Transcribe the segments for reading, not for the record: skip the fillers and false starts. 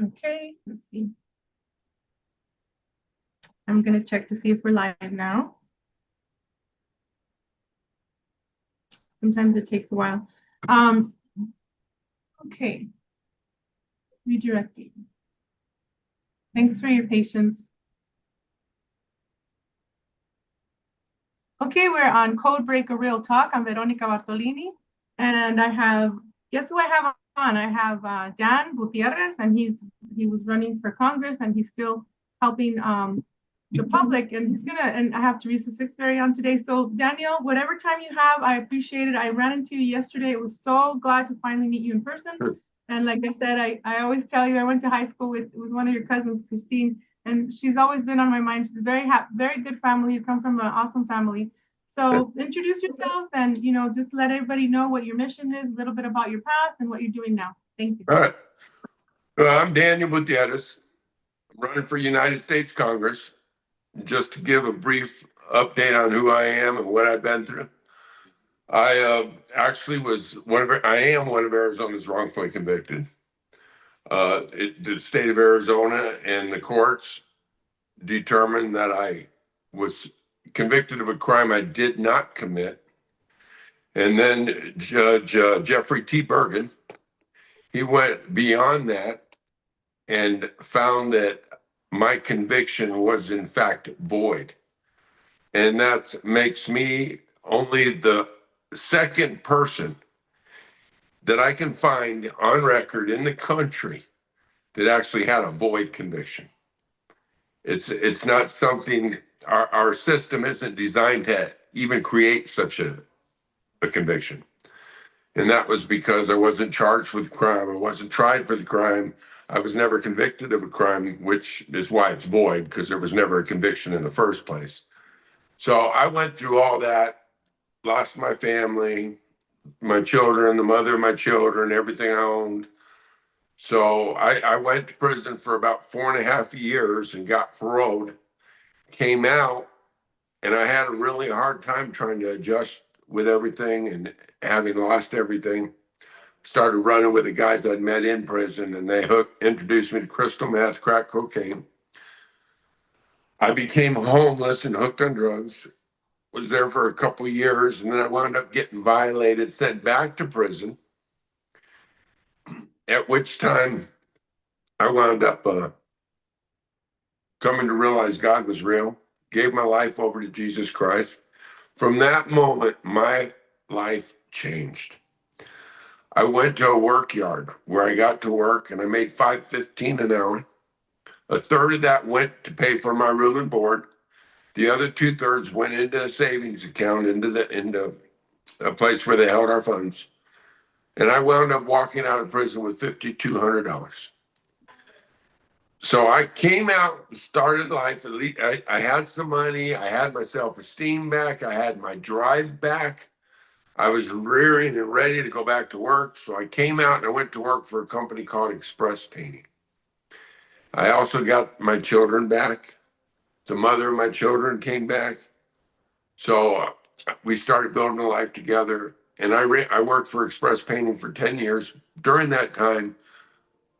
Okay, let's see. I'm going to check to see if we're live now. Sometimes it takes a while. Okay. Redirecting. Thanks for your patience. Okay, we're on Code Breaker Real Talk. I'm Veronica Bartolini. And I have, guess who I have on? I have Dan Butierez, and he was running for Congress, and he's still helping the public, and and I have Teresa Sixberry on today. So Daniel, whatever time you have, I appreciate it. I ran into you yesterday. It was so glad to finally meet you in person. Sure. And like I said, I always tell you, I went to high school with one of your cousins, Christine, and she's always been on my mind. She's very good family. You come from an awesome family. So introduce yourself and, just let everybody know what your mission is, a little bit about your past and what you're doing now. Thank you. All right. Well, I'm Daniel Butierez. I'm running for United States Congress. Just to give a brief update on who I am and what I've been through. I actually I am one of Arizona's wrongfully convicted. The state of Arizona and the courts determined that I was convicted of a crime I did not commit. And then Judge Jeffrey T. Bergen, he went beyond that and found that my conviction was in fact void. And that makes me only the second person that I can find on record in the country that actually had a void conviction. It's not something, our system isn't designed to even create such a conviction. And that was because I wasn't charged with the crime. I wasn't tried for the crime. I was never convicted of a crime, which is why it's void, because there was never a conviction in the first place. So I went through all that, lost my family, my children, the mother of my children, everything I owned. So I went to prison for about 4.5 years and got paroled, came out, and I had a really hard time trying to adjust with everything, and having lost everything, started running with the guys I'd met in prison, and they introduced me to crystal meth, crack cocaine. I became homeless and hooked on drugs, was there for a couple of years, and then I wound up getting violated, sent back to prison, at which time I wound up coming to realize God was real, gave my life over to Jesus Christ. From that moment, my life changed. I went to a work yard where I got to work, and I made $5.15 an hour. A third of that went to pay for my room and board. The other 2/3 went into a savings account, into a place where they held our funds. And I wound up walking out of prison with $5,200. So I came out, started life. At least I had some money. I had my self-esteem back. I had my drive back. I was rearing and ready to go back to work. So I came out and I went to work for a company called Express Painting. I also got my children back. The mother of my children came back. So we started building a life together. And I worked for Express Painting for 10 years. During that time,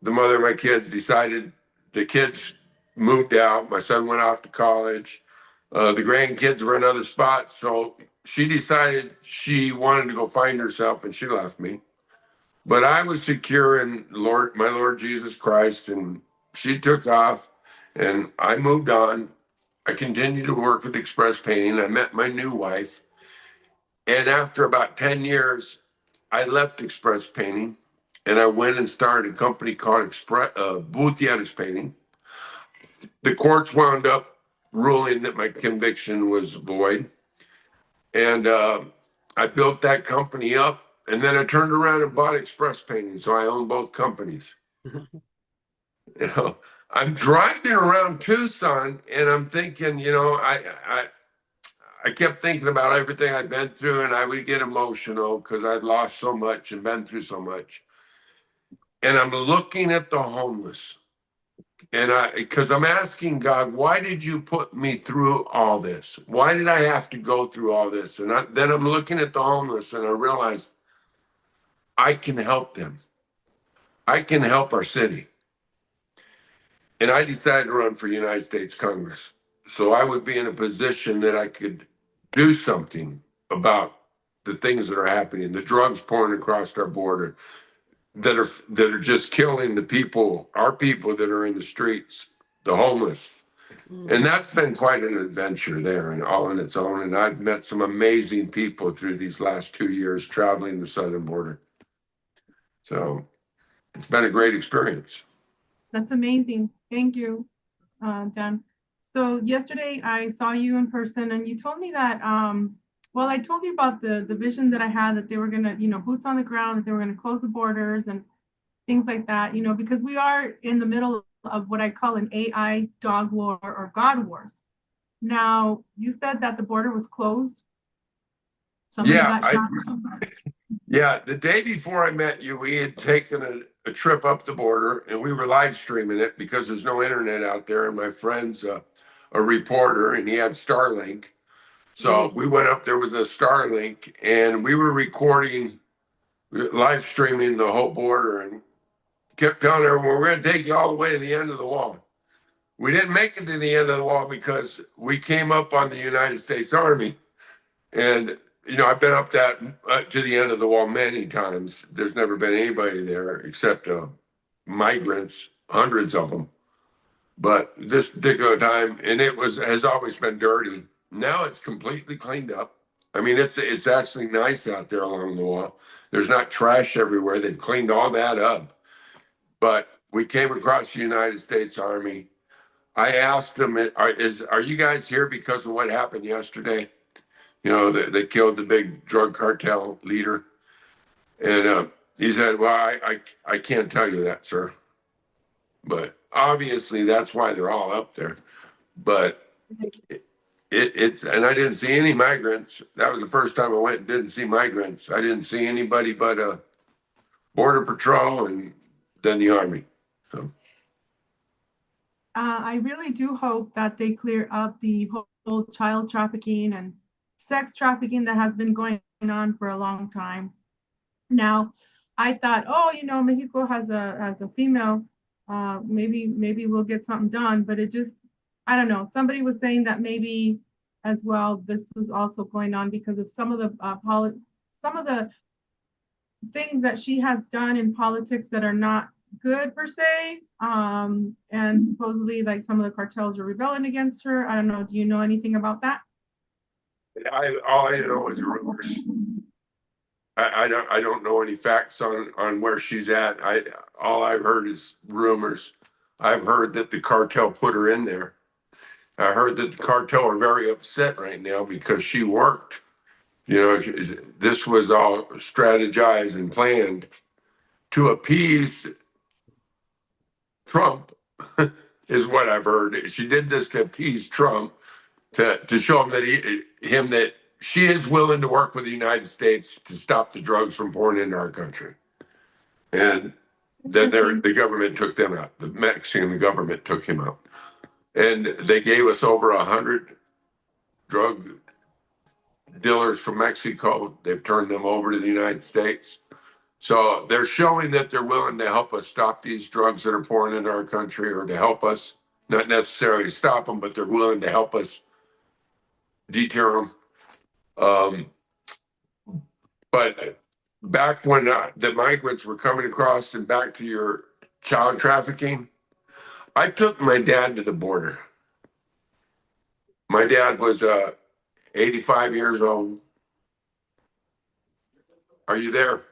the mother of my kids decided, the kids moved out. My son went off to college. The grandkids were in other spots. So she decided she wanted to go find herself, and she left me. But I was secure in my Lord Jesus Christ, and she took off, and I moved on. I continued to work with Express Painting. I met my new wife. And after about 10 years, I left Express Painting, and I went and started a company called Butierez Painting. The courts wound up ruling that my conviction was void. And I built that company up, and then I turned around and bought Express Painting. So I own both companies. I'm driving around Tucson, and I'm thinking, I kept thinking about everything I'd been through, and I would get emotional because I'd lost so much and been through so much. And I'm looking at the homeless, and because I'm asking God, why did you put me through all this? Why did I have to go through all this? And then I'm looking at the homeless, and I realized I can help them. I can help our city. And I decided to run for United States Congress. So I would be in a position that I could do something about the things that are happening, the drugs pouring across our border that are just killing the people, our people that are in the streets, the homeless. And that's been quite an adventure there and all on its own. And I've met some amazing people through these last 2 years traveling the southern border. So it's been a great experience. That's amazing. Thank you, Dan. So yesterday I saw you in person and you told me that, well, I told you about the vision that I had that they were gonna, boots on the ground, that they were gonna close the borders and things like that, because we are in the middle of what I call an AI dog war or God wars. Now, you said that the border was closed. Somebody Yeah, got shot or something. yeah. The day before I met you, we had taken a trip up the border and we were live streaming it because there's no internet out there. And my friend's a reporter and he had Starlink. So we went up there with a Starlink and we were recording, live streaming the whole border and kept telling everyone, we're going to take you all the way to the end of the wall. We didn't make it to the end of the wall because we came up on the United States Army. And, I've been up that to the end of the wall many times. There's never been anybody there except migrants, hundreds of them. But this particular time, and has always been dirty. Now it's completely cleaned up. I mean, it's actually nice out there along the wall. There's not trash everywhere. They've cleaned all that up. But we came across the United States Army. I asked them, are you guys here because of what happened yesterday? They killed the big drug cartel leader. And he said, well, I can't tell you that, sir. But obviously that's why they're all up there. But it's, and I didn't see any migrants. That was the first time I went and didn't see migrants. I didn't see anybody but Border Patrol and then the Army. So. I really do hope that they clear up the whole child trafficking and sex trafficking that has been going on for a long time. Now, I thought, oh, Mexico has a female, maybe we'll get something done. But it just, I don't know. Somebody was saying that maybe as well this was also going on because of some of the things that she has done in politics that are not good per se. And supposedly like some of the cartels are rebelling against her. I don't know. Do you know anything about that? All I know is rumors. I don't know any facts on where she's at. All I've heard is rumors. I've heard that the cartel put her in there. I heard that the cartel are very upset right now because she worked. This was all strategized and planned to appease Trump, is what I've heard. She did this to appease Trump, to show him that she is willing to work with the United States to stop the drugs from pouring into our country. And then the government took them out. The Mexican government took him out. And they gave us over 100 drug dealers from Mexico. They've turned them over to the United States. So they're showing that they're willing to help us stop these drugs that are pouring into our country, or to help us, not necessarily stop them, but they're willing to help us deter them. But back when the migrants were coming across, and back to your child trafficking, I took my dad to the border. My dad was 85 years old. Are you there?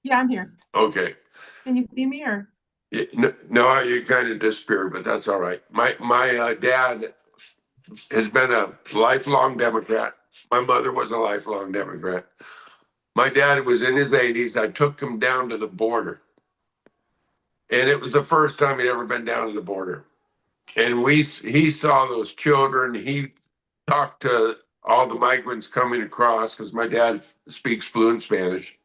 Yeah, I'm here. Okay. Can you see me or? No, you kind of disappeared, but that's all right. My dad has been a lifelong Democrat. My mother was a lifelong Democrat. My dad was in his 80s. I took him down to the border. And it was the first time he'd ever been down to the border. And he saw those children. He talked to all the migrants coming across, because my dad speaks fluent Spanish.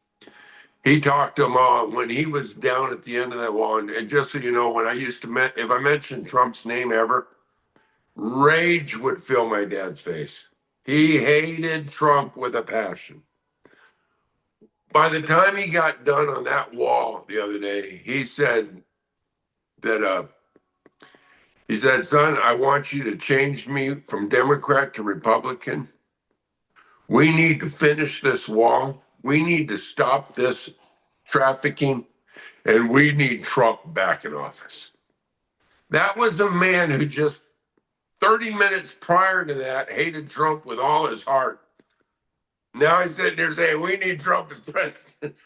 He talked to them all when he was down at the end of that wall. And just so you know, when I used to, if I mentioned Trump's name ever, rage would fill my dad's face. He hated Trump with a passion. By the time he got done on that wall the other day, he said that He said, son, I want you to change me from Democrat to Republican. We need to finish this wall. We need to stop this trafficking, and we need Trump back in office. That was a man who just 30 minutes prior to that hated Trump with all his heart. Now he's sitting there saying, we need Trump as president.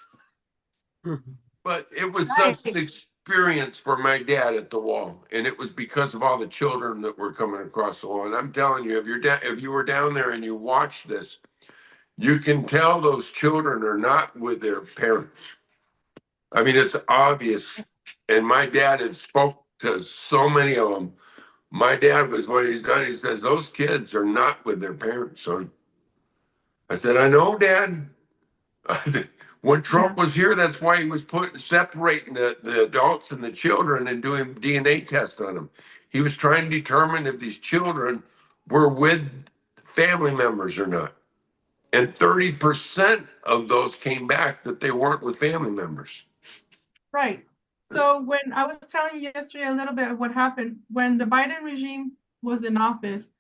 But it was such an experience for my dad at the wall. And it was because of all the children that were coming across the wall. And I'm telling you, if you were down there and you watched this, you can tell those children are not with their parents. I mean, it's obvious. And my dad had spoke to so many of them. My dad was, when he's done, he says, those kids are not with their parents, son. I said, I know, Dad. When Trump was here, that's why he was separating the adults and the children and doing DNA tests on them. He was trying to determine if these children were with family members or not. And 30% of those came back that they weren't with family members. Right. So when I was telling you yesterday a little bit of what happened when the Biden regime was in office,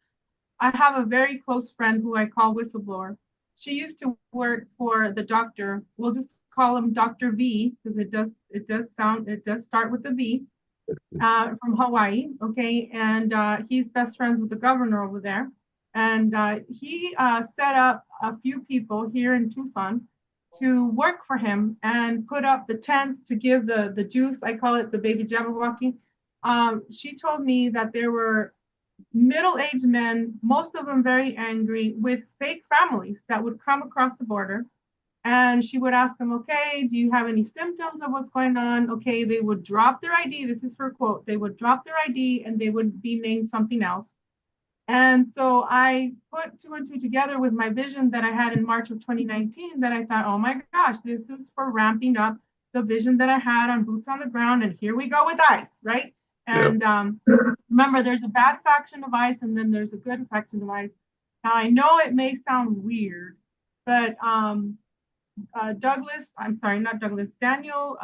I have a very close friend who I call whistleblower. She used to work for the doctor. We'll just call him Dr. V because it does start with a V, from Hawaii. Okay. And he's best friends with the governor over there. And he set up a few people here in Tucson to work for him and put up the tents to give the juice. I call it the baby Jabberwocky. She told me that there were middle-aged men, most of them very angry, with fake families that would come across the border. And she would ask them, okay, do you have any symptoms of what's going on? Okay, they would drop their ID. This is her quote. They would drop their ID and they would be named something else. And so I put two and two together with my vision that I had in March of 2019 that I thought, oh my gosh, this is for ramping up the vision that I had on boots on the ground. And here we go with ICE, right? And remember, there's a bad faction of ICE and then there's a good faction of ICE. Now, I know it may sound weird, but Daniel,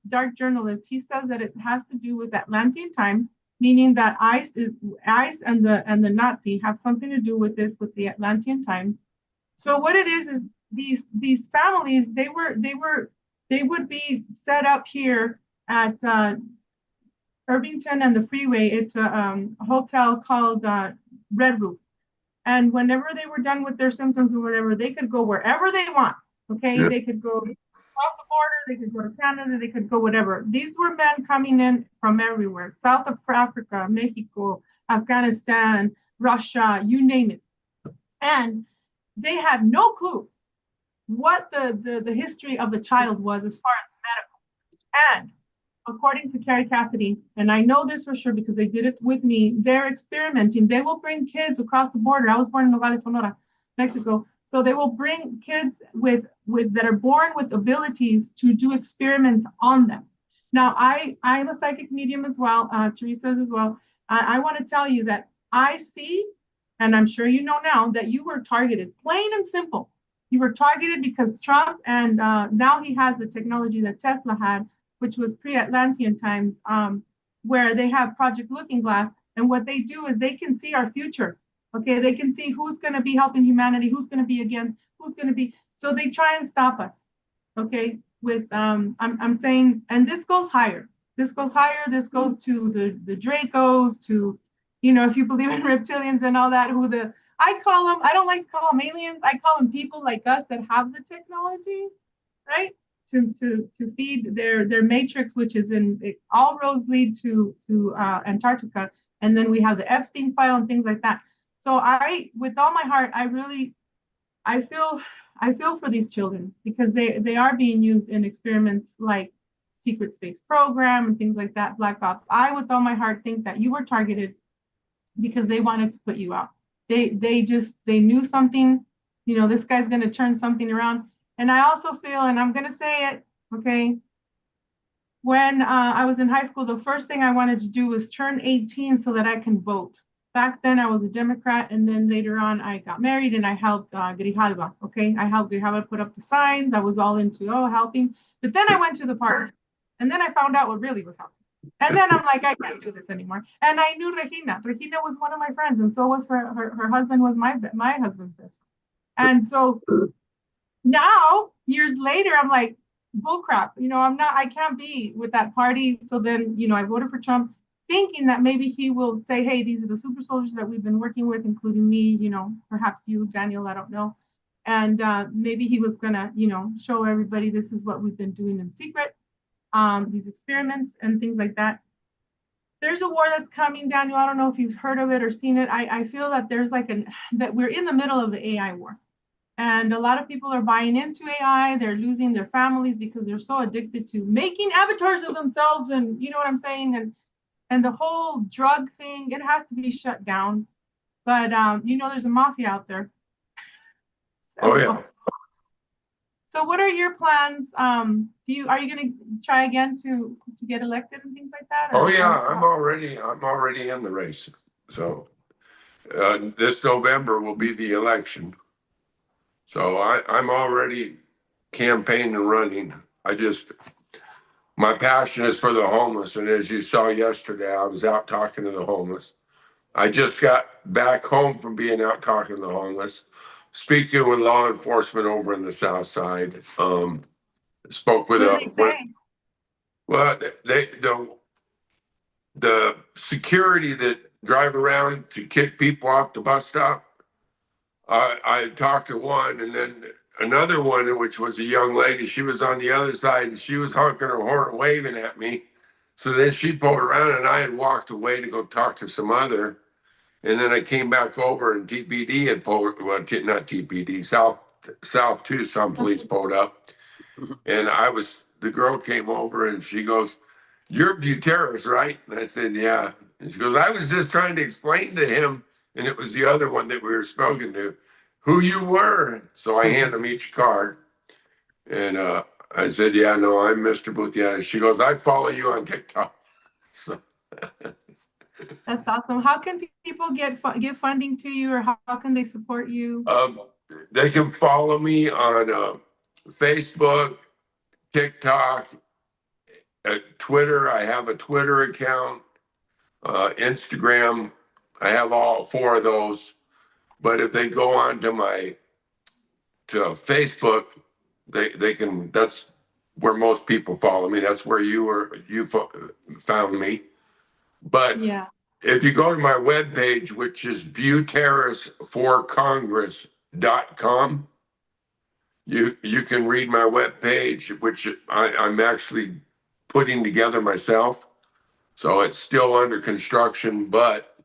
dark journalist, he says that it has to do with Atlantean times, meaning that ICE and the Nazi have something to do with this, with the Atlantean times. So what it is these families, they would be set up here at Irvington and the freeway. It's a hotel called Red Roof. And whenever they were done with their symptoms or whatever, they could go wherever they want. Okay, they could go across the border, they could go to Canada, they could go whatever. These were men coming in from everywhere, south of Africa, Mexico, Afghanistan, Russia, you name it. And they had no clue what the history of the child was as far as medical. And according to Carrie Cassidy, and I know this for sure because they did it with me, they're experimenting. They will bring kids across the border. I was born in Nogales, Sonora, Mexico. So they will bring kids that are born with abilities to do experiments on them. Now, I'm a psychic medium as well. Teresa is as well. I want to tell you that I see, and I'm sure you know now, that you were targeted, plain and simple. You were targeted because Trump, and now he has the technology that Tesla had, which was pre-Atlantean times, where they have Project Looking Glass. And what they do is they can see our future. Okay, they can see who's going to be helping humanity, who's going to be against, who's going to be. So they try and stop us. Okay, with I'm saying, and this goes higher. This goes higher. This goes to the Dracos, to, you know, if you believe in reptilians and all that. I call them. I don't like to call them aliens. I call them people like us that have the technology, right? To feed their matrix, which is all roads lead to Antarctica, and then we have the Epstein file and things like that. So with all my heart, I feel for these children because they are being used in experiments like secret space program and things like that, Black Ops. I, with all my heart, think that you were targeted because they wanted to put you out. They knew something, you know, this guy's going to turn something around. And I also feel, and I'm going to say it, okay, when I was in high school, the first thing I wanted to do was turn 18 so that I can vote. Back then, I was a Democrat, and then later on, I got married, and I helped Grijalva, okay? I helped Grijalva put up the signs. I was all into, helping. But then I went to the park, and then I found out what really was happening. And then I'm like, I can't do this anymore. And I knew Regina. Regina was one of my friends, and so was her husband was my husband's best friend. And so now, years later, I'm like, bullcrap. I can't be with that party. So then, I voted for Trump, thinking that maybe he will say, hey, these are the super soldiers that we've been working with, including me, perhaps you, Daniel, I don't know. And maybe he was gonna, show everybody this is what we've been doing in secret, these experiments and things like that. There's a war that's coming, Daniel. I don't know if you've heard of it or seen it. I feel that there's that we're in the middle of the AI war. And a lot of people are buying into AI. They're losing their families because they're so addicted to making avatars of themselves. And you know what I'm saying? And the whole drug thing, it has to be shut down. But there's a mafia out there. Oh yeah. So what are your plans? Are you going to try again to get elected and things like that? Oh yeah, I'm already in the race. So this November will be the election. So I'm already campaigning and running. My passion is for the homeless. And as you saw yesterday, I was out talking to the homeless. I just got back home from being out talking to the homeless, speaking with law enforcement over in the South Side. Spoke with what do they say? Well, the security that drive around to kick people off the bus stop. I talked to one, and then another one, which was a young lady. She was on the other side, and she was honking her horn, waving at me. So then she pulled around, and I had walked away to go talk to some other. And then I came back over, and TPD had pulled. Well, not TPD, South Tucson police pulled up, and the girl came over, and she goes, "You're Butierez, right?" And I said, "Yeah." And she goes, "I was just trying to explain to him," and it was the other one that we were spoken to, "who you were." So I hand them each card. And I said, "Yeah, no, I'm Mr. Butierez." She goes, "I follow you on TikTok." So That's awesome. How can people give funding to you, or how can they support you? they can follow me on Facebook, TikTok, Twitter. I have a Twitter account, Instagram. I have all four of those. But if they go on to Facebook, they can. That's where most people follow me. That's where you found me. But Yeah. if you go to my webpage, which is butierezforcongress.com, you can read my webpage, which I'm actually putting together myself. So it's still under construction, but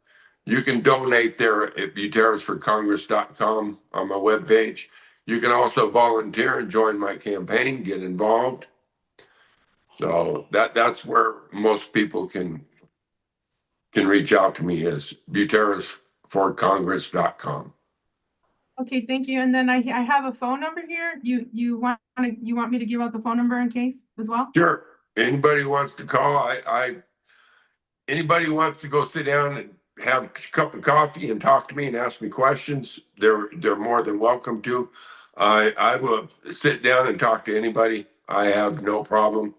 you can donate there at butierezforcongress.com on my webpage. You can also volunteer and join my campaign, get involved. So that's where most people can reach out to me, is butierezforcongress.com. Okay, thank you. And then I have a phone number here. You want me to give out the phone number in case as well? Sure. Anybody wants to call, anybody who wants to go sit down and have a cup of coffee and talk to me and ask me questions, they're more than welcome to. I will sit down and talk to anybody. I have no problem.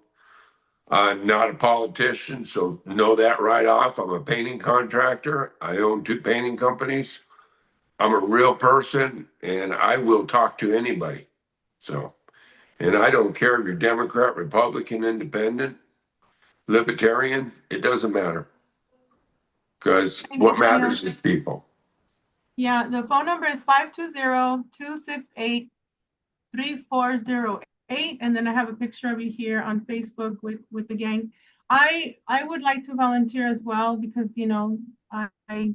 I'm not a politician, so know that right off. I'm a painting contractor. I own 2 painting companies. I'm a real person, and I will talk to anybody. So, and I don't care if you're Democrat, Republican, Independent, Libertarian, it doesn't matter. Because what matters is people. Yeah, the phone number is 520-268-3408. And then I have a picture of you here on Facebook with the gang. I would like to volunteer as well because I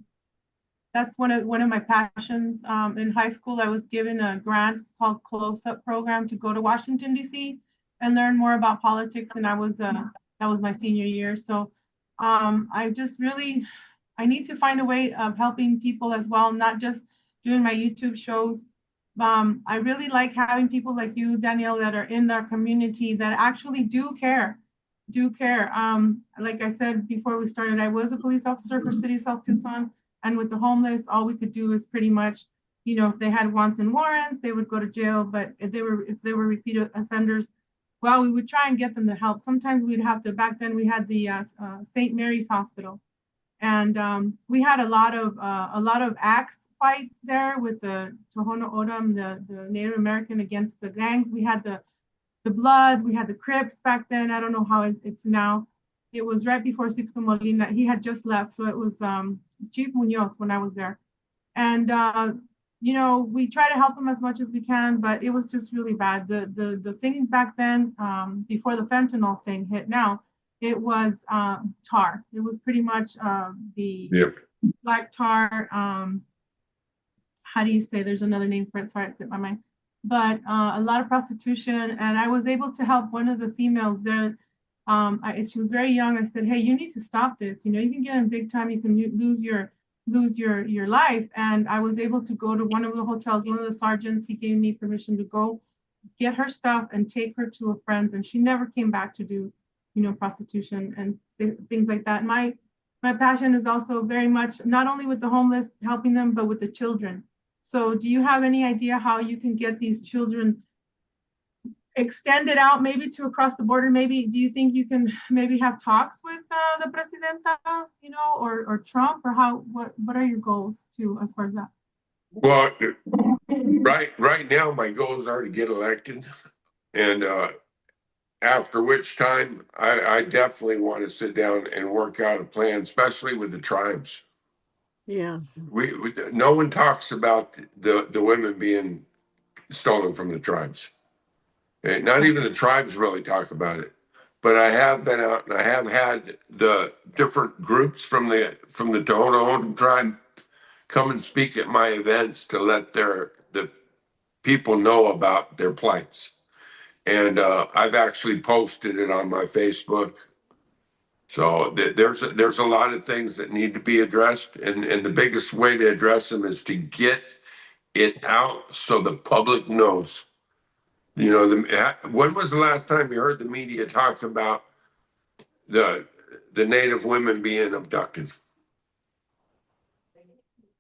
that's one of my passions. In high school, I was given a grant called Close-Up Program to go to Washington, D.C. and learn more about politics. And that was my senior year. So I just really, I need to find a way of helping people as well, not just doing my YouTube shows. I really like having people like you, Danielle, that are in their community that actually do care. Like I said before we started, I was a police officer for City of South Tucson. And with the homeless, all we could do is pretty much, if they had wants and warrants, they would go to jail. But if they were repeat offenders, well, we would try and get them the help. Sometimes we'd have to, back then we had the St. Mary's Hospital. And we had a lot of axe fights there with the Tohono O'odham, the Native American against the gangs. We had the Bloods, we had the Crips back then. I don't know how it's now. It was right before Sixto Molina. He had just left, so it was Chief Munoz when I was there. And you know, we try to help him as much as we can, but it was just really bad. The thing back then, before the fentanyl thing hit now, it was tar. It was pretty much the Yep. black tar. How do you say? There's another name for it. Sorry, it slipped my mind. But a lot of prostitution, and I was able to help one of the females there. She was very young. I said, "Hey, you need to stop this. You know, you can get in big time. You can lose your life." And I was able to go to one of the hotels. One of the sergeants, he gave me permission to go get her stuff and take her to a friend's, and she never came back to do, you know, prostitution and things like that. My passion is also very much not only with the homeless, helping them, but with the children. So do you have any idea how you can get these children extended out maybe to across the border? Maybe do you think you can maybe have talks with the presidenta, you know, or Trump, or how, what are your goals too as far as that? Well, right now my goals are to get elected, and after which time I definitely want to sit down and work out a plan, especially with the tribes. Yeah. We no one talks about the women being stolen from the tribes. Not even the tribes really talk about it. But I have been out and I have had the different groups from the Tohono O'odham tribe come and speak at my events to let the people know about their plights. And I've actually posted it on my Facebook. So there's a lot of things that need to be addressed, and the biggest way to address them is to get it out so the public knows. You know, when was the last time you heard the media talk about the Native women being abducted?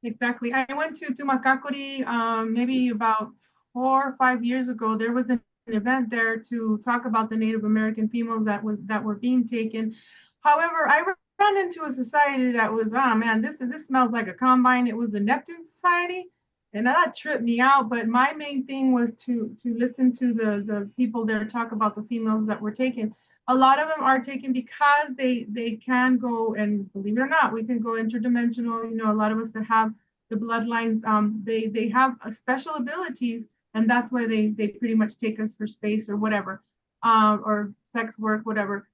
Exactly. I went to Tumakakuri maybe about 4 or 5 years ago. There was an event there to talk about the Native American females that were being taken. However, I ran into a society that was, oh man, this smells like a combine. It was the Neptune Society, and that tripped me out. But my main thing was to listen to the people there talk about the females that were taken. A lot of them are taken because they can go, and believe it or not, we can go interdimensional. You know, a lot of us that have the bloodlines, they have special abilities, and that's why they pretty much take us for space or whatever, or sex work, whatever.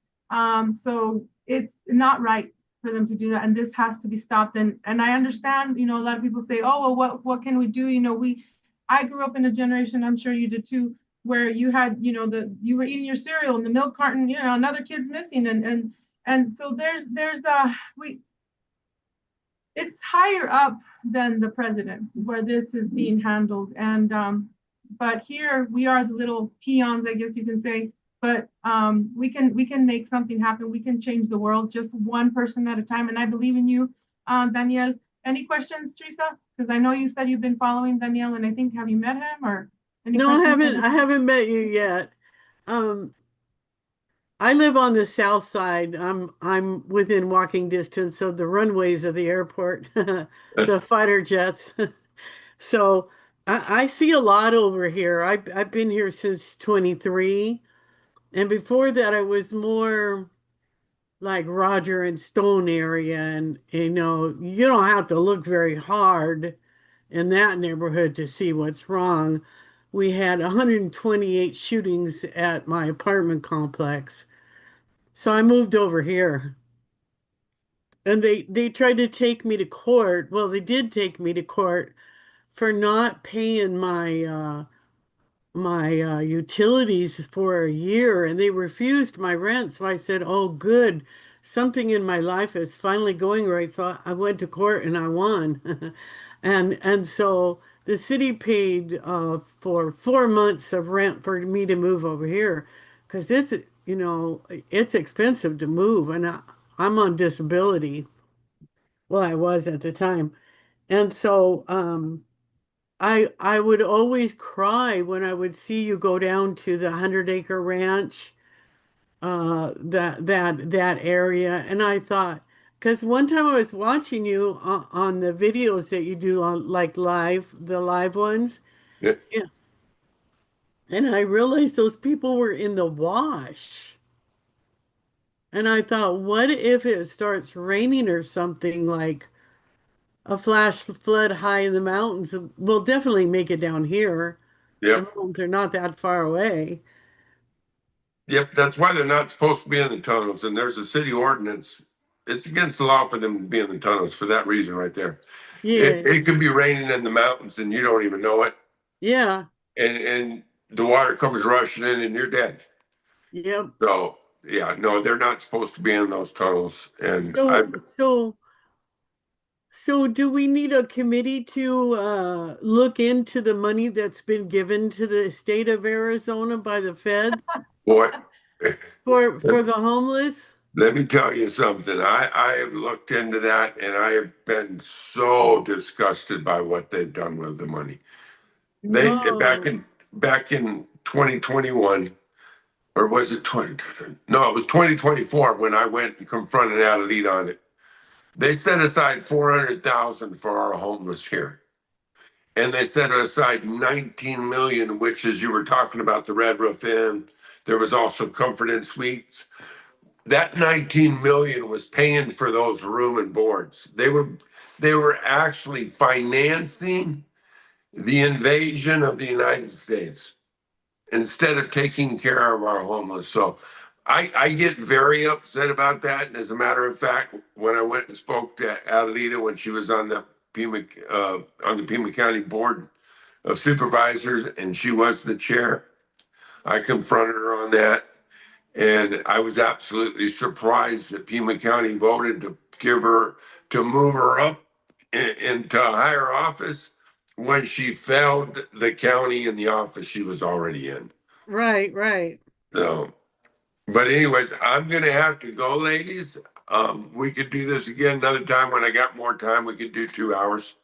So it's not right for them to do that, and this has to be stopped. And I understand, you know, a lot of people say, oh, well, what can we do? You know, I grew up in a generation, I'm sure you did too, where you had, you know, you were eating your cereal and the milk carton, you know, another kid's missing, and so there's it's higher up than the president where this is being handled, and but here we are the little peons, I guess you can say. But we can make something happen. We can change the world just one person at a time. And I believe in you, Daniel. Any questions, Teresa? Because I know you said you've been following Daniel, and I think, have you met him or any No, questions? I haven't met you yet. I live on the south side. I'm within walking distance of the runways of the airport, the fighter jets. So I see a lot over here. I've been here since 23. And before that, I was more like Roger and Stone area. And, you know, you don't have to look very hard in that neighborhood to see what's wrong. We had 128 shootings at my apartment complex. So I moved over here. And they tried to take me to court. Well, they did take me to court for not paying my utilities for a year, and they refused my rent. So I said, "Oh, good, something in my life is finally going right." So I went to court and I won, and so the city paid for 4 months of rent for me to move over here, because it's, you know, it's expensive to move, and I'm on disability. Well, I was at the time, and so I would always cry when I would see you go down to the 100-acre ranch, that area, and I thought, because one time I was watching you on the videos that you do on like the live ones, Yeah. yeah, and I realized those people were in the wash. And I thought, what if it starts raining or something, like a flash flood high in the mountains? We'll definitely make it down here. The Yep. mountains are not that far away. Yep. That's why they're not supposed to be in the tunnels. And there's a city ordinance. It's against the law for them to be in the tunnels for that reason right there. It, Yeah, it could be raining in the mountains and you don't even know it. yeah, And the water comes rushing in and you're dead. yep. So yeah, no, they're not supposed to be in those tunnels. And I, So do we need a committee to look into the money that's been given to the state of Arizona by the feds boy, for the homeless? let me tell you something. I have looked into that and I have been so disgusted by what they've done with the money. They No. back in 2021, or was it 20? No, it was 2024 when I went and confronted Adelaide on it. They set aside 400,000 for our homeless here. And they set aside 19 million, which is, you were talking about the Red Roof Inn. There was also Comfort Inn Suites. That 19 million was paying for those room and boards. They were actually financing the invasion of the United States instead of taking care of our homeless. So I get very upset about that. And as a matter of fact, when I went and spoke to Adelita when she was on the Pima County Board of Supervisors and she was the chair, I confronted her on that. And I was absolutely surprised that Pima County voted to move her up into a higher office when she failed the county in the office she was already in. Right, right. So, but anyways, I'm gonna have to go, ladies. We could do this again another time when I got more time. We could do 2 hours.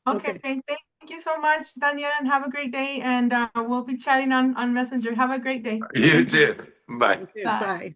Okay, Okay. thank you so much, Danielle, and have a great day. And we'll be chatting on Messenger. Have a great day. You Thank you. did. Bye. Okay, Bye. bye.